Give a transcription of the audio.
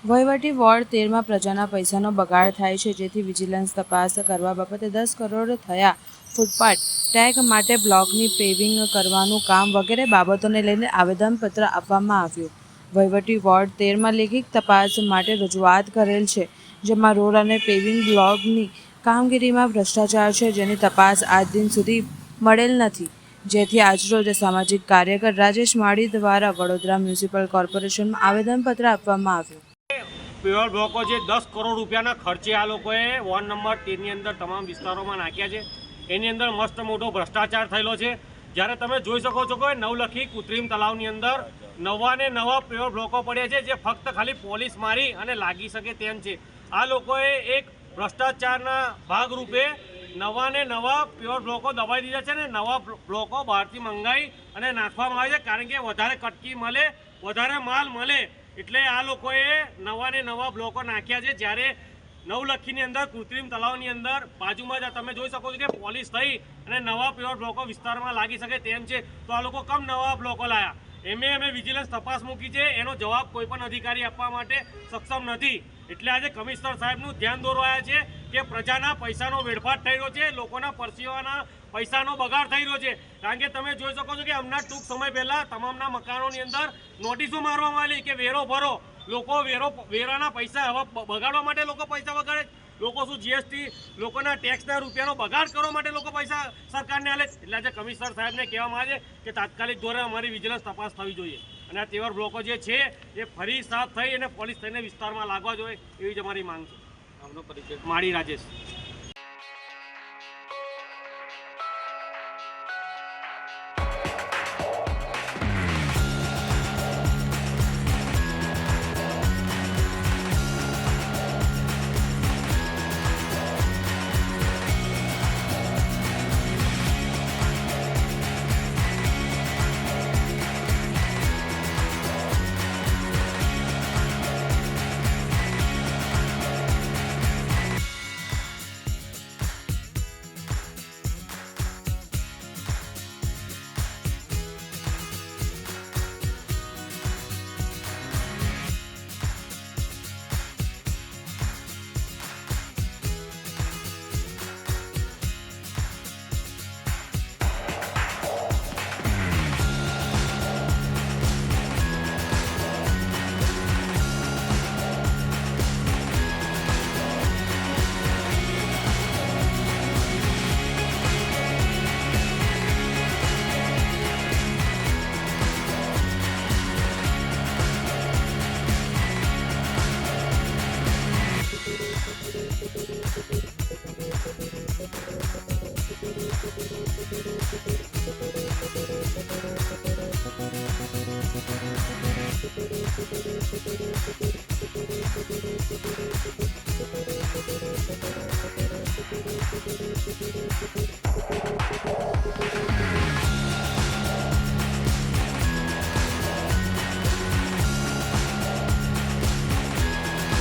વહીવટી વોર્ડ 13માં પ્રજાના પૈસાનો બગાડ થાય છે, જેથી વિજિલન્સ તપાસ કરવા બાબતે 10 કરોડ થયા. ફૂટપાથ ટેગ માટે બ્લોકની પેવિંગ કરવાનું કામ વગેરે બાબતોને લઈને આવેદનપત્ર આપવામાં આવ્યું. વહીવટી વોર્ડ 13માં લેખિત તપાસ માટે રજૂઆત કરેલ છે, જેમાં રોડ અને પેવિંગ બ્લોકની કામગીરીમાં ભ્રષ્ટાચાર છે, જેની તપાસ આજ દિન સુધી મળેલ નથી. જેથી આજરોજ સામાજિક કાર્યકર રાજેશ માળી દ્વારા વડોદરા મ્યુનિસિપલ કોર્પોરેશનમાં આવેદનપત્ર આપવામાં આવ્યું. પેવર બ્લોકો જે 10 કરોડ રૂપિયાના ખર્ચે આ લોકોએ વોર્ડ નંબર 13ની અંદર તમામ વિસ્તારોમાં નાખ્યા છે. એની અંદર મસ્ત મોટો ભ્રષ્ટાચાર થયેલો છે. જ્યારે તમે જોઈ શકો છો કે નવલખી કૃત્રિમ તલાવની અંદર નવા પેવર બ્લોકો પડ્યા છે, જે ફક્ત ખાલી પોલીસ મારી અને લાગી શકે તેમ છે. આ લોકોએ એક ભ્રષ્ટાચારના ભાગરૂપે નવા પેવર બ્લોકો દબાઈ દીધા છે, અને નવા બ્લોકો બહારથી મંગાવી અને નાખવામાં આવે છે, કારણ કે વધારે કટકી મળે, વધારે માલ મળે, એટલે આ લોકોએ નવા બ્લોકો નાખ્યા છે. જ્યારે નવલખીની અંદર કૃત્રિમ તલાવની અંદર બાજુમાં જ તમે જોઈ શકો છો કે પોલીસ થઈ અને નવા પેવર બ્લોકો વિસ્તારમાં લાગી શકે તેમ છે, તો આ લોકો કમ નવા બ્લોકો લાયા? અમે વિજિલન્સ તપાસ મૂકી છે, એનો જવાબ કોઈ પણ અધિકારી આપવા માટે સક્ષમ નથી. એટલે આજે કમિશનર સાહેબનું ધ્યાન દોરવાયા છે કે પ્રજાના પૈસાનો વેડફાટ થઈ રહ્યો છે, લોકોના પરસેવાના પૈસાનો બગાડ થઈ રહ્યો છે. કારણ કે તમે જોઈ શકો છો કે હમણાં ટૂંક સમય પહેલાં તમામના મકાનોની અંદર નોટિસો મારવામાં આવી કે વેરો ભરો. લોકો વેરાના પૈસા હવે બગાડવા માટે લોકો પૈસા બગાડે. લોકો શું જીએસટી લોકોના ટેક્સના રૂપિયાનો બગાડ કરવા માટે લોકો પૈસા સરકારને આલે. એટલે આજે કમિશનર સાહેબને કહેવામાં આવે છે કે તાત્કાલિક ધોરણે અમારી વિજિલન્સ તપાસ થવી જોઈએ, અને આ પેવર બ્લોકો જે છે એ ફરી સાફ થઈ અને પોલીસ થઈને વિસ્તારમાં લાગવા જોઈએ, એવી જ અમારી માંગ છે. આપનો પરિચય? માળી રાજેશ.